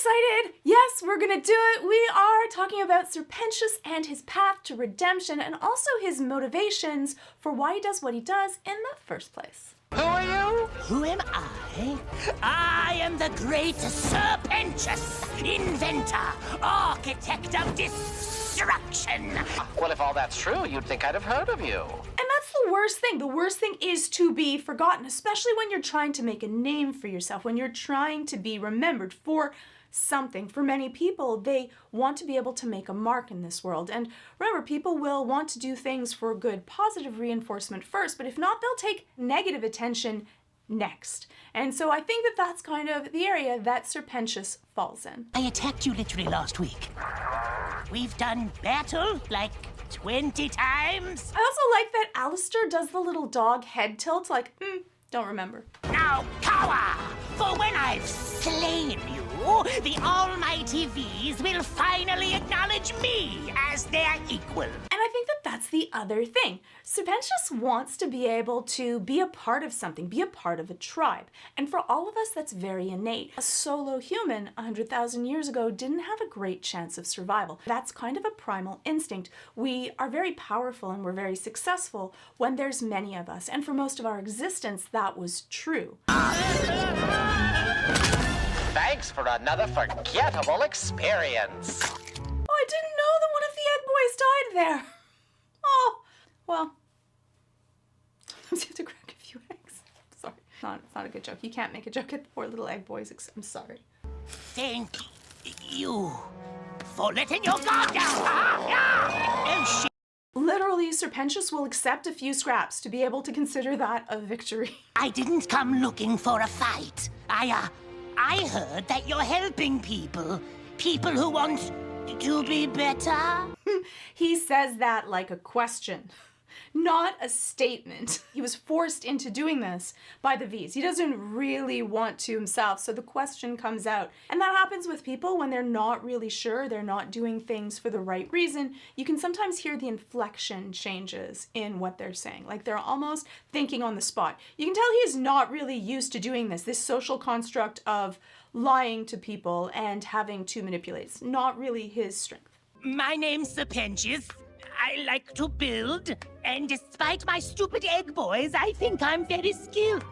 excited! Yes, we're gonna do it! We are talking about Sir Pentious and his path to redemption and also his motivations for why he does what he does in the first place. Who are you? Who am I? I am the great Sir Pentious, inventor, architect of destruction. Well, if all that's true, you'd think I'd have heard of you. And that's the worst thing. The worst thing is to be forgotten, especially when you're trying to make a name for yourself, when you're trying to be remembered for something. For many people, they want to be able to make a mark in this world. And remember, people will want to do things for good, positive reinforcement first, but if not, they'll take negative attention next. And so I think that that's kind of the area that Sir Pentious falls in. I attacked you literally last week. We've done battle like 20 times. I also like that Alistair does the little dog head tilt, like, don't remember. Now cower! For when I've slain you, the almighty V's will finally acknowledge me as their equal. And I think that that's the other thing. Sir Pentious wants to be able to be a part of something, be a part of a tribe. And for all of us, that's very innate. A solo human 100,000 years ago didn't have a great chance of survival. That's kind of a primal instinct. We are very powerful and we're very successful when there's many of us. And for most of our existence, that was true. Thanks for another forgettable experience. Oh, I didn't know that one of the egg boys died there. Oh, well. Sometimes you have to crack a few eggs. Sorry, it's not a good joke. You can't make a joke at the poor little egg boys. I'm sorry. Thank you for letting your guard down. Oh, shit. Literally, Sir Pentious will accept a few scraps to be able to consider that a victory. I didn't come looking for a fight. I heard that you're helping people who want to be better. He says that like a question, not a statement. He was forced into doing this by the V's. He doesn't really want to himself, so the question comes out. And that happens with people when they're not really sure, they're not doing things for the right reason. You can sometimes hear the inflection changes in what they're saying, like they're almost thinking on the spot. You can tell he's not really used to doing this social construct of lying to people and having to manipulate. It's not really his strength. My name's Sir Pentious. I like to build, and despite my stupid egg boys, I think I'm very skilled.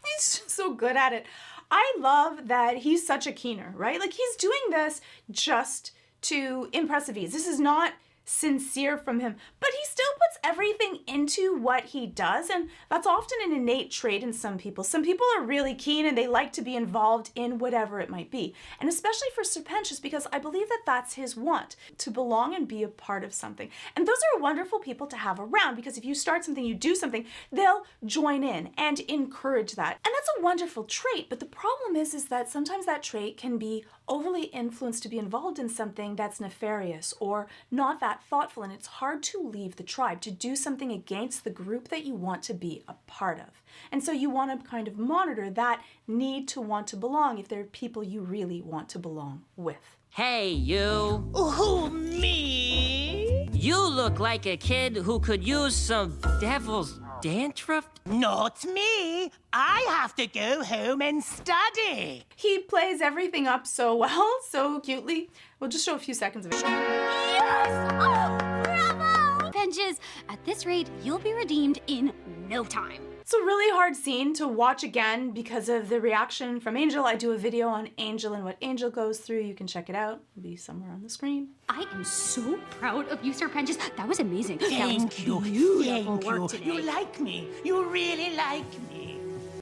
He's just so good at it. I love that he's such a keener, right? Like, he's doing this just to impress the V's. This is not sincere from him, but he still puts everything into what he does, and that's often an innate trait in some people. Some people are really keen and they like to be involved in whatever it might be, and especially for Sir Pentious, because I believe that that's his want, to belong and be a part of something. And those are wonderful people to have around, because if you start something, you do something, they'll join in and encourage that. And that's a wonderful trait, but the problem is that sometimes that trait can be overly influenced to be involved in something that's nefarious or not that thoughtful, and it's hard to leave the tribe, to do something against the group that you want to be a part of. And so you want to kind of monitor that need to want to belong if there are people you really want to belong with. Hey, you. Who, me? You look like a kid who could use some devil's dandruff. Not me. I have to go home and study. He plays everything up so well, so cutely. We'll just show a few seconds of it. Yes! Oh, bravo! Pentious, at this rate, you'll be redeemed in no time. It's a really hard scene to watch again because of the reaction from Angel. I do a video on Angel and what Angel goes through. You can check it out. It'll be somewhere on the screen. I am so proud of you, Sir Pentious. That was amazing. Thank you. Beautiful work today. You like me. You really like me.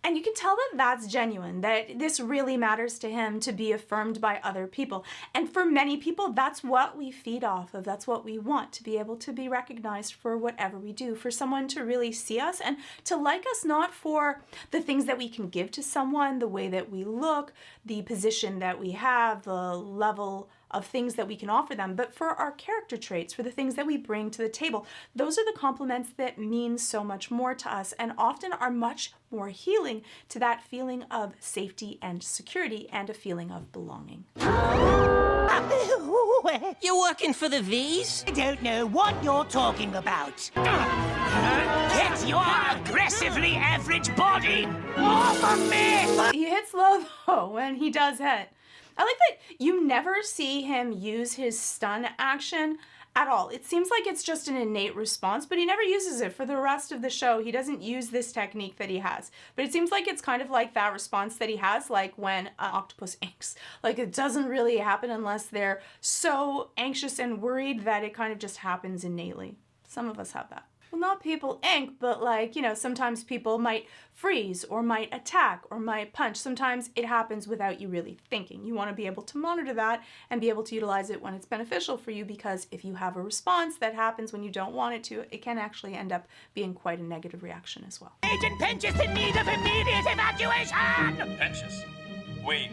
And you can tell that that's genuine, that this really matters to him to be affirmed by other people. And for many people, that's what we feed off of. That's what we want, to be able to be recognized for whatever we do, for someone to really see us and to like us, not for the things that we can give to someone, the way that we look, the position that we have, the level of things that we can offer them, but for our character traits, for the things that we bring to the table. Those are the compliments that mean so much more to us and often are much more healing to that feeling of safety and security and a feeling of belonging. You working for the V's? I don't know what you're talking about. Get your aggressively average body off of me! He hits low though when he does hit. I like that you never see him use his stun action at all. It seems like it's just an innate response, but he never uses it for the rest of the show. He doesn't use this technique that he has. But it seems like it's kind of like that response that he has, like when an octopus inks. Like it doesn't really happen unless they're so anxious and worried that it kind of just happens innately. Some of us have that. Well, not people ink, but like, you know, sometimes people might freeze or might attack or might punch. Sometimes it happens without you really thinking. You want to be able to monitor that and be able to utilize it when it's beneficial for you, because if you have a response that happens when you don't want it to, it can actually end up being quite a negative reaction as well. Agent Pentious in need of immediate evacuation! Pentious, wait,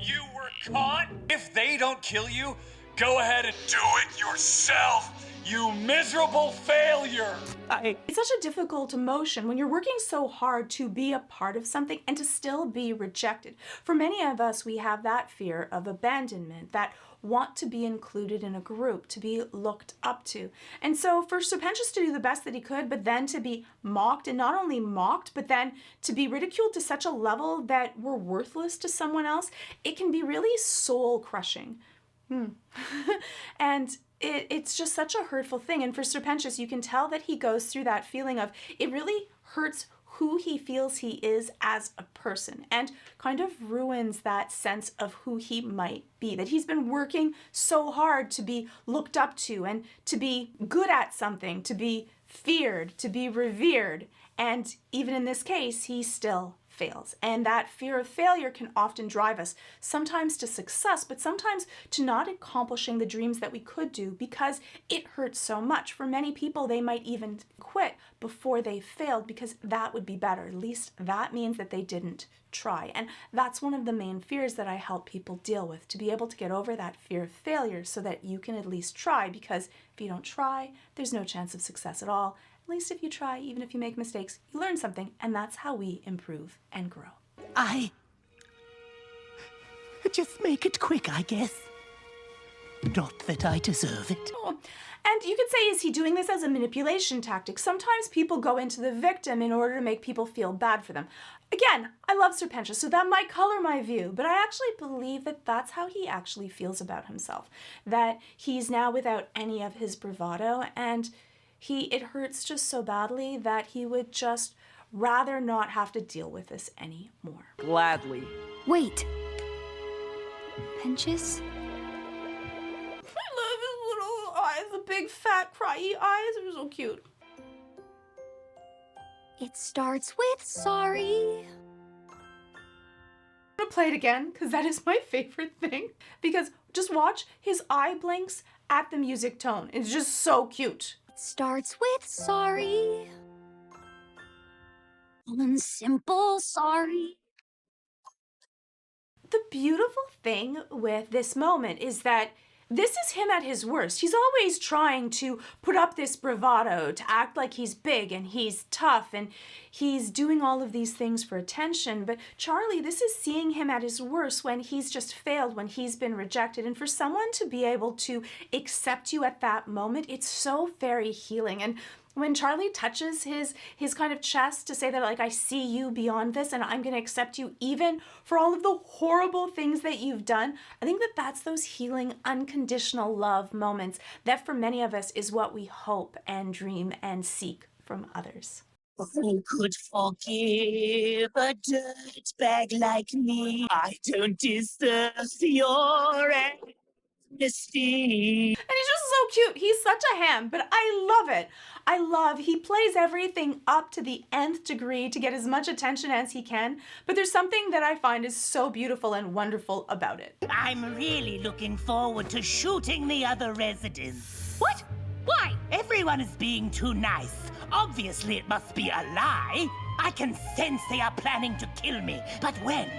you were caught? If they don't kill you, go ahead and do it yourself, you miserable failure! It's such a difficult emotion when you're working so hard to be a part of something and to still be rejected. For many of us, we have that fear of abandonment, that want to be included in a group, to be looked up to. And so for Sir Pentious to do the best that he could, but then to be mocked, and not only mocked, but then to be ridiculed to such a level that we're worthless to someone else, it can be really soul-crushing. And it's just such a hurtful thing. And for Sir Pentious, you can tell that he goes through that feeling of it really hurts who he feels he is as a person, and kind of ruins that sense of who he might be, that he's been working so hard to be looked up to and to be good at something, to be feared, to be revered. And even in this case, he still fails. And that fear of failure can often drive us sometimes to success, but sometimes to not accomplishing the dreams that we could do because it hurts so much. For many people, they might even quit before they failed because that would be better. At least that means that they didn't try. And that's one of the main fears that I help people deal with, to be able to get over that fear of failure so that you can at least try, because if you don't try, there's no chance of success at all. At least if you try, even if you make mistakes, you learn something, and that's how we improve and grow. Just make it quick, I guess. Not that I deserve it. Oh. And you could say, is he doing this as a manipulation tactic? Sometimes people go into the victim in order to make people feel bad for them. Again, I love Sir Pentious, so that might color my view, but I actually believe that that's how he actually feels about himself. That he's now without any of his bravado, and it hurts just so badly that he would just rather not have to deal with this anymore. Gladly. Wait. Pentious? I love his little eyes, the big fat cryy eyes. They're so cute. It starts with sorry. I'm gonna play it again because that is my favorite thing. Because just watch his eye blinks at the music tone. It's just so cute. It starts with sorry. One simple sorry. The beautiful thing with this moment is that this is him at his worst. He's always trying to put up this bravado, to act like he's big and he's tough and he's doing all of these things for attention. But Charlie, this is seeing him at his worst, when he's just failed, when he's been rejected. And for someone to be able to accept you at that moment, it's so very healing. And when Charlie touches his kind of chest to say that, like, I see you beyond this and I'm going to accept you even for all of the horrible things that you've done, I think that that's those healing, unconditional love moments that for many of us is what we hope and dream and seek from others. Who could forgive a dirtbag like me? I don't deserve your amnesty. And he's just so cute. He's such a ham, but I love it. He plays everything up to the nth degree to get as much attention as he can, but there's something that I find is so beautiful and wonderful about it. I'm really looking forward to shooting the other residents. What? Why? Everyone is being too nice. Obviously, it must be a lie. I can sense they are planning to kill me. But when?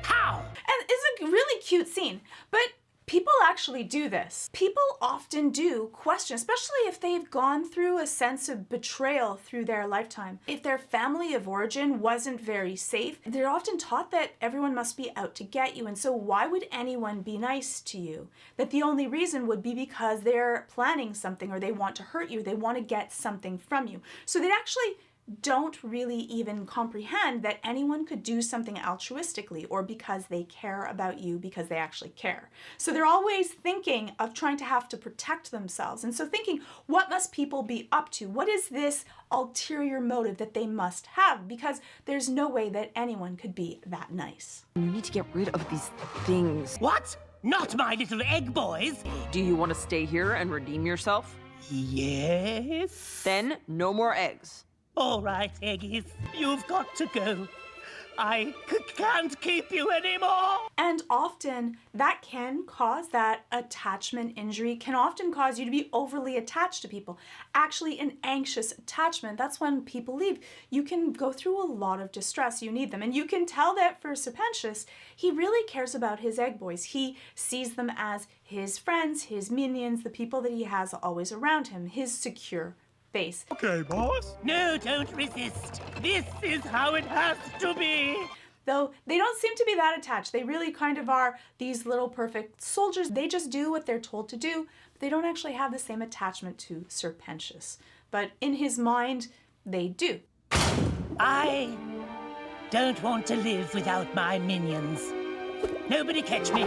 How? And it's a really cute scene, but People actually do this. People often do question, especially if they've gone through a sense of betrayal through their lifetime. If their family of origin wasn't very safe, they're often taught that everyone must be out to get you. And so why would anyone be nice to you? That the only reason would be because they're planning something or they want to hurt you. They want to get something from you. So they actually don't really even comprehend that anyone could do something altruistically or because they care about you because they actually care. So they're always thinking of trying to have to protect themselves. And so thinking, what must people be up to? What is this ulterior motive that they must have? Because there's no way that anyone could be that nice. You need to get rid of these things. What? Not my little egg boys? Do you want to stay here and redeem yourself? Yes. Then no more eggs. All right, Eggies, you've got to go. I can't keep you anymore. And often that can cause that attachment injury, can often cause you to be overly attached to people. Actually, an anxious attachment, that's when people leave. You can go through a lot of distress. You need them. And you can tell that for Sir Pentious, he really cares about his egg boys. He sees them as his friends, his minions, the people that he has always around him, his secure base. Okay, boss. No, don't resist. This is how it has to be. Though they don't seem to be that attached. They really kind of are these little perfect soldiers. They just do what they're told to do, but they don't actually have the same attachment to Sir Pentious. But in his mind, they do. I don't want to live without my minions. Nobody catch me.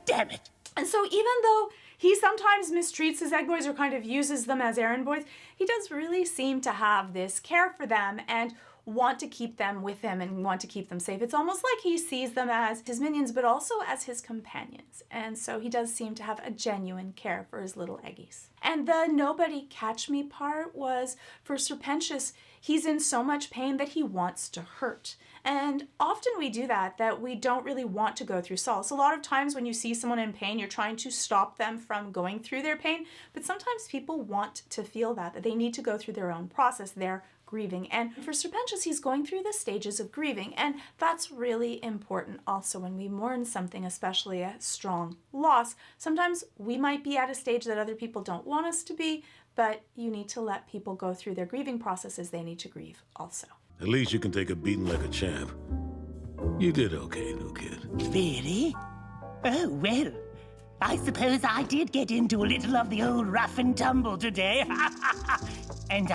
Damn it. And so even though he sometimes mistreats his egg boys or kind of uses them as errand boys, he does really seem to have this care for them and want to keep them with him and want to keep them safe. It's almost like he sees them as his minions, but also as his companions. And so he does seem to have a genuine care for his little eggies. And the nobody catch me part was, for Sir Pentious, he's in so much pain that he wants to hurt. And often we do that we don't really want to go through solace. A lot of times when you see someone in pain, you're trying to stop them from going through their pain. But sometimes people want to feel that they need to go through their own process, their grieving. And for Sir Pentious, he's going through the stages of grieving. And that's really important also when we mourn something, especially a strong loss. Sometimes we might be at a stage that other people don't want us to be, but you need to let people go through their grieving processes. They need to grieve also. At least you can take a beating like a champ. You did okay, new kid. Really? Oh, well, I suppose I did get into a little of the old rough and tumble today. And,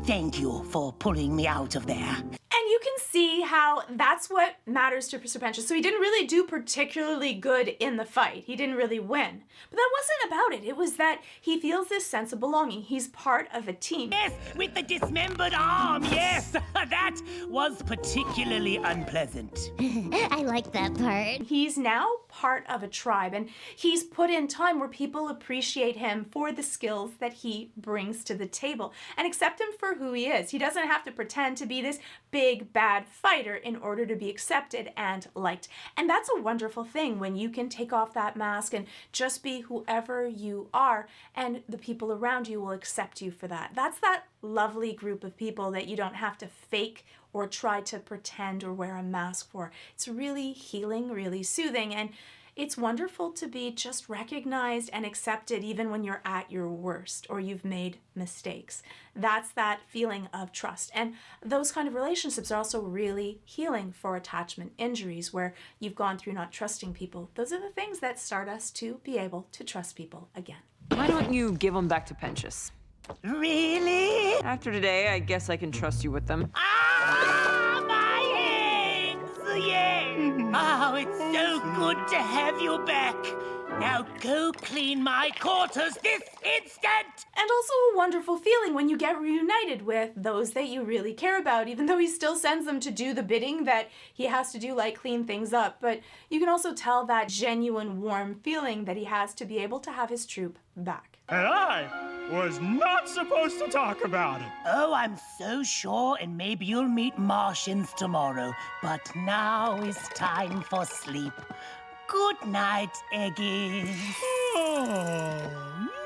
thank you for pulling me out of there. And you can see how that's what matters to Sir Pentious. So he didn't really do particularly good in the fight. He didn't really win. But that wasn't about it. It was that he feels this sense of belonging. He's part of a team. Yes, with the dismembered arm, yes. That was particularly unpleasant. I like that part. He's now part of a tribe, and he's put in time where people appreciate him for the skills that he brings to the table and accept him for who he is. He doesn't have to pretend to be this big bad fighter in order to be accepted and liked. And that's a wonderful thing when you can take off that mask and just be whoever you are, and the people around you will accept you for that. That's that lovely group of people that you don't have to fake or try to pretend or wear a mask for. It's really healing, really soothing, and it's wonderful to be just recognized and accepted even when you're at your worst or you've made mistakes. That's that feeling of trust. And those kind of relationships are also really healing for attachment injuries where you've gone through not trusting people. Those are the things that start us to be able to trust people again. Why don't you give them back to Pentious? Really? After today, I guess I can trust you with them. Ah, my eggs! Yeah! Oh, it's so good to have you back. Now go clean my quarters this instant! And also a wonderful feeling when you get reunited with those that you really care about, even though he still sends them to do the bidding that he has to do, like clean things up. But you can also tell that genuine, warm feeling that he has to be able to have his troop back. And I was not supposed to talk about it. Oh, I'm so sure, and maybe you'll meet Martians tomorrow. But now is time for sleep. Good night, Eggies.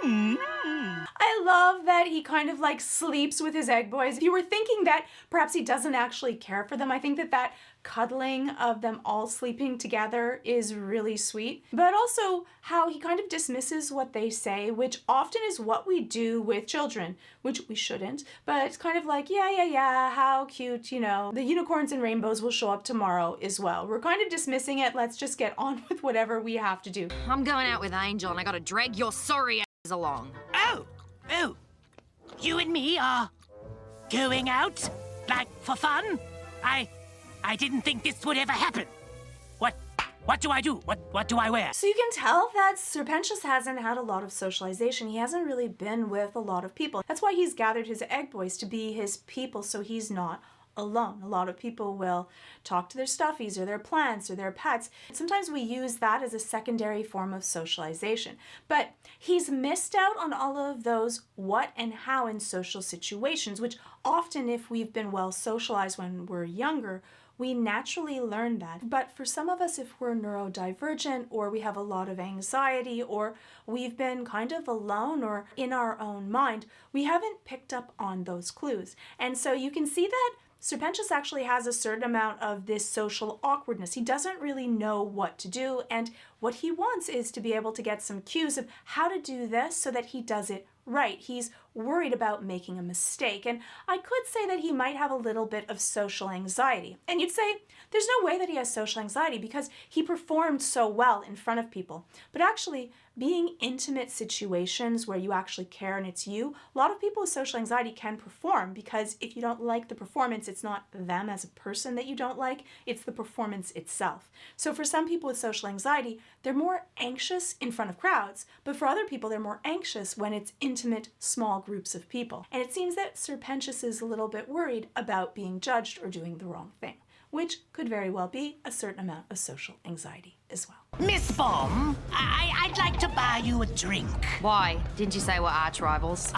I love that he kind of like sleeps with his egg boys. If you were thinking that perhaps he doesn't actually care for them, I think that that cuddling of them all sleeping together is really sweet, but also how he kind of dismisses what they say, which often is what we do with children, which we shouldn't, but it's kind of like, yeah, how cute, the unicorns and rainbows will show up tomorrow as well. We're kind of dismissing it. Let's just get on with whatever we have to do. I'm going out with Angel and I gotta drag your sorry ass along. Oh, you and me are going out? Like, for fun? I didn't think this would ever happen. What do I do? What do I wear? So you can tell that Sir Pentious hasn't had a lot of socialization. He hasn't really been with a lot of people. That's why he's gathered his egg boys to be his people, so he's not alone. A lot of people will talk to their stuffies or their plants or their pets. Sometimes we use that as a secondary form of socialization. But he's missed out on all of those what and how in social situations, which often, if we've been well socialized when we're younger, we naturally learn that. But for some of us, if we're neurodivergent or we have a lot of anxiety or we've been kind of alone or in our own mind, we haven't picked up on those clues. And so you can see that Sir Pentious actually has a certain amount of this social awkwardness. He doesn't really know what to do, and what he wants is to be able to get some cues of how to do this so that he does it right. He's worried about making a mistake, and I could say that he might have a little bit of social anxiety. And you'd say, there's no way that he has social anxiety because he performed so well in front of people. But actually, being intimate situations where you actually care and it's you, a lot of people with social anxiety can perform because if you don't like the performance, it's not them as a person that you don't like, it's the performance itself. So for some people with social anxiety, they're more anxious in front of crowds, but for other people, they're more anxious when it's intimate, small groups of people. And it seems that Sir Pentious is a little bit worried about being judged or doing the wrong thing, which could very well be a certain amount of social anxiety as well. Miss Bomb, I'd like to buy you a drink. Why? Didn't you say we're arch rivals?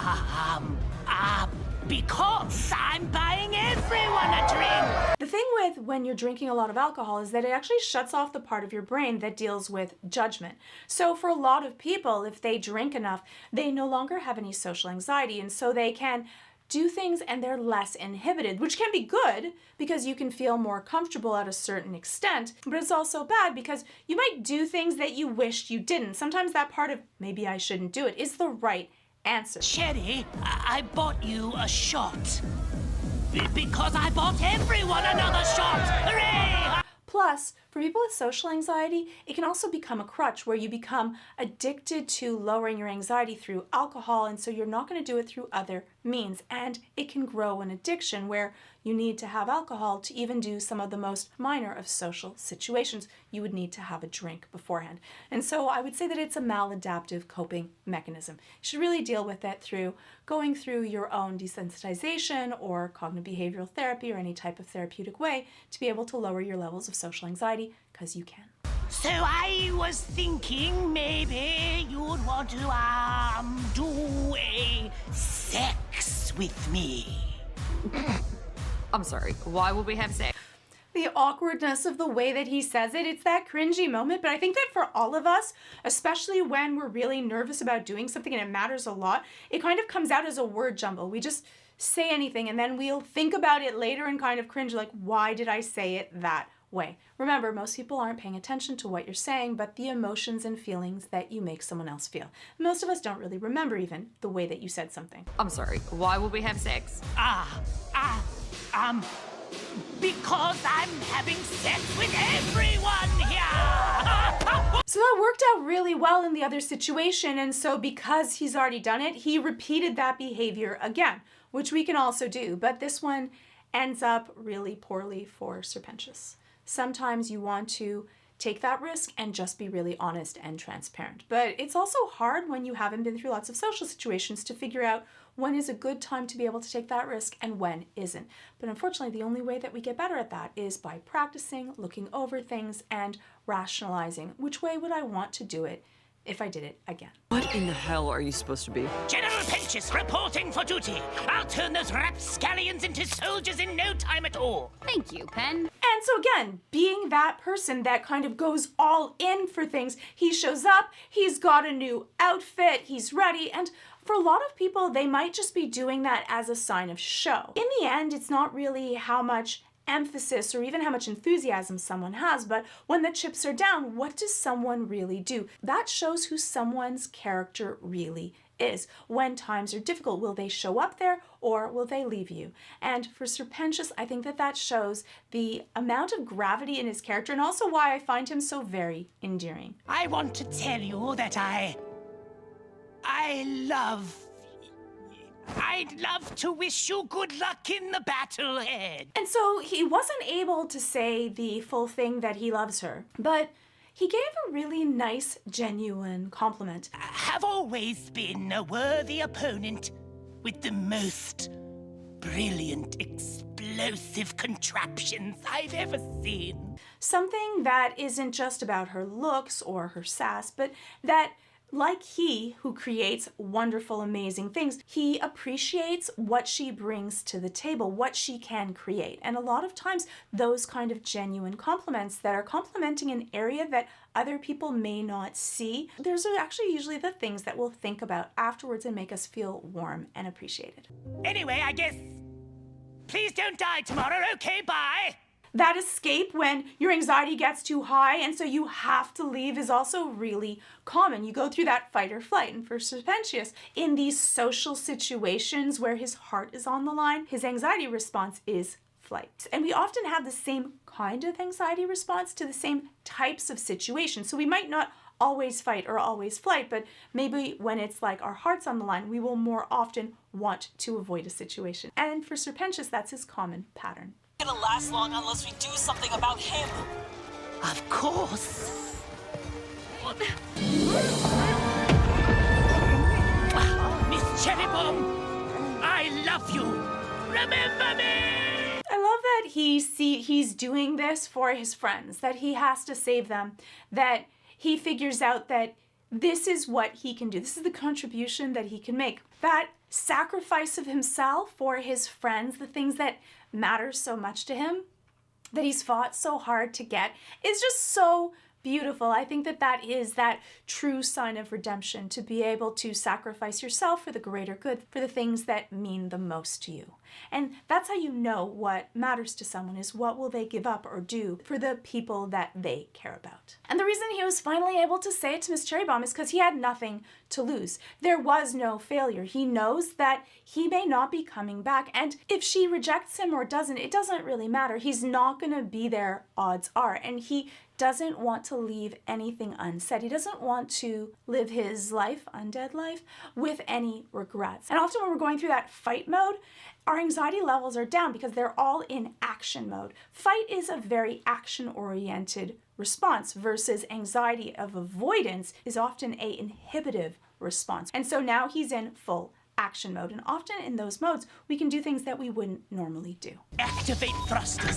Because I'm buying everyone a drink. The thing with when you're drinking a lot of alcohol is that it actually shuts off the part of your brain that deals with judgment. So for a lot of people, if they drink enough, they no longer have any social anxiety, and so they can do things and they're less inhibited, which can be good because you can feel more comfortable at a certain extent, but it's also bad because you might do things that you wished you didn't. Sometimes that part of maybe I shouldn't do it is the right answer. Cherry, I bought you a shot. Because I bought everyone another shot. Hooray! Plus, for people with social anxiety, it can also become a crutch where you become addicted to lowering your anxiety through alcohol, and so you're not going to do it through other means. And it can grow an addiction where you need to have alcohol to even do some of the most minor of social situations. You would need to have a drink beforehand. And so I would say that it's a maladaptive coping mechanism. You should really deal with it through going through your own desensitization or cognitive behavioral therapy or any type of therapeutic way to be able to lower your levels of social anxiety, because you can. So I was thinking maybe you'd want to, do a sex with me. I'm sorry, why would we have sex? The awkwardness of the way that he says it, it's that cringy moment, but I think that for all of us, especially when we're really nervous about doing something and it matters a lot, it kind of comes out as a word jumble. We just say anything and then we'll think about it later and kind of cringe, like, why did I say it that way? Remember, most people aren't paying attention to what you're saying, but the emotions and feelings that you make someone else feel. Most of us don't really remember even the way that you said something. I'm sorry, why would we have sex? Because I'm having sex with everyone here! So that worked out really well in the other situation, and so because he's already done it, he repeated that behavior again, which we can also do, but this one ends up really poorly for Sir Pentious. Sometimes you want to take that risk and just be really honest and transparent. But it's also hard when you haven't been through lots of social situations to figure out when is a good time to be able to take that risk and when isn't. But unfortunately, the only way that we get better at that is by practicing, looking over things, and rationalizing which way would I want to do it if I did it again. What in the hell are you supposed to be? General Pentious reporting for duty. I'll turn those rapscallions into soldiers in no time at all. Thank you, Pen. And so again, being that person that kind of goes all in for things, he shows up, he's got a new outfit, he's ready, and for a lot of people, they might just be doing that as a sign of show. In the end, it's not really how much emphasis or even how much enthusiasm someone has, but when the chips are down, what does someone really do? That shows who someone's character really is. When times are difficult, will they show up there or will they leave you? And for Sir Pentious, I think that shows the amount of gravity in his character and also why I find him so very endearing. I want to tell you that I'd love to wish you good luck in the battle ahead. And so he wasn't able to say the full thing that he loves her, but he gave a really nice, genuine compliment. Have always been a worthy opponent with the most brilliant, explosive contraptions I've ever seen. Something that isn't just about her looks or her sass, but that like he who creates wonderful, amazing things, he appreciates what she brings to the table, what she can create. And a lot of times, those kind of genuine compliments that are complimenting an area that other people may not see, those are actually usually the things that we'll think about afterwards and make us feel warm and appreciated. Anyway, I guess, please don't die tomorrow, okay, bye. That escape when your anxiety gets too high and so you have to leave is also really common. You go through that fight or flight. And for Sir Pentious, in these social situations where his heart is on the line, his anxiety response is flight. And we often have the same kind of anxiety response to the same types of situations. So we might not always fight or always flight, but maybe when it's like our heart's on the line, we will more often want to avoid a situation. And for Sir Pentious, that's his common pattern. Gonna last long unless we do something about him. Of course. Miss Cherrybomb, I love you. Remember me. I love that he's doing this for his friends, that he has to save them, that he figures out that this is what he can do. This is the contribution that he can make. That sacrifice of himself for his friends, the things that matter so much to him, that he's fought so hard to get, is just so beautiful. I think that is that true sign of redemption, to be able to sacrifice yourself for the greater good, for the things that mean the most to you. And that's how you know what matters to someone, is what will they give up or do for the people that they care about. And the reason he was finally able to say it to Miss Cherrybomb is because he had nothing to lose. There was no failure. He knows that he may not be coming back, and if she rejects him or doesn't, it doesn't really matter. He's not going to be there, odds are, and he doesn't want to leave anything unsaid. He doesn't want to live his life, undead life, with any regrets. And often when we're going through that fight mode, our anxiety levels are down because they're all in action mode. Fight is a very action-oriented response versus anxiety of avoidance is often a inhibitive response. And so now he's in full action mode, and often in those modes we can do things that we wouldn't normally do. Activate thrusters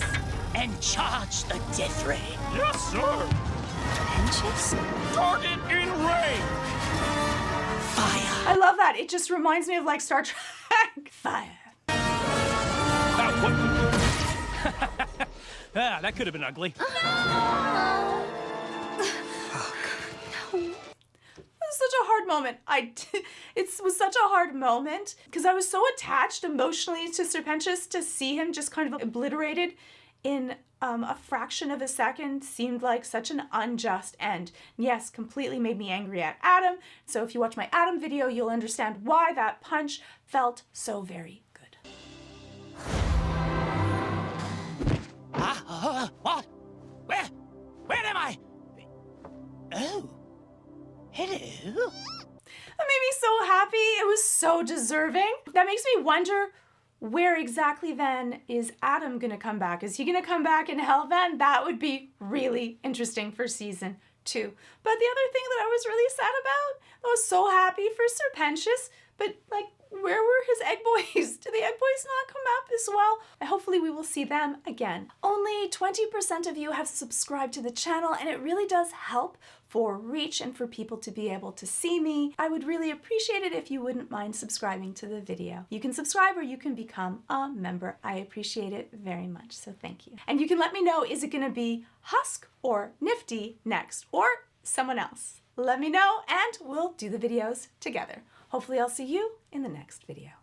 and charge the death ray. Yes, sir. Pentious? Target in range. Fire. I love that. It just reminds me of like Star Trek. Fire. That could have been ugly. It was such a hard moment. It was such a hard moment because I was so attached emotionally to Sir Pentious. To see him just kind of obliterated in a fraction of a second seemed like such an unjust end. Yes, completely made me angry at Adam. So if you watch my Adam video, you'll understand why that punch felt so very good. What? Where am I? Oh. Hello? That made me so happy. It was so deserving. That makes me wonder, where exactly then is Adam gonna come back? Is he gonna come back in Hell then? That would be really interesting for season 2. But the other thing that I was really sad about, I was so happy for Sir Pentious, but like, where were his egg boys? Did the egg boys not come up as well? Hopefully we will see them again. Only 20% of you have subscribed to the channel, and it really does help for reach and for people to be able to see me. I would really appreciate it if you wouldn't mind subscribing to the video. You can subscribe or you can become a member. I appreciate it very much, so thank you. And you can let me know, is it gonna be Husk or Nifty next, or someone else? Let me know and we'll do the videos together. Hopefully I'll see you in the next video.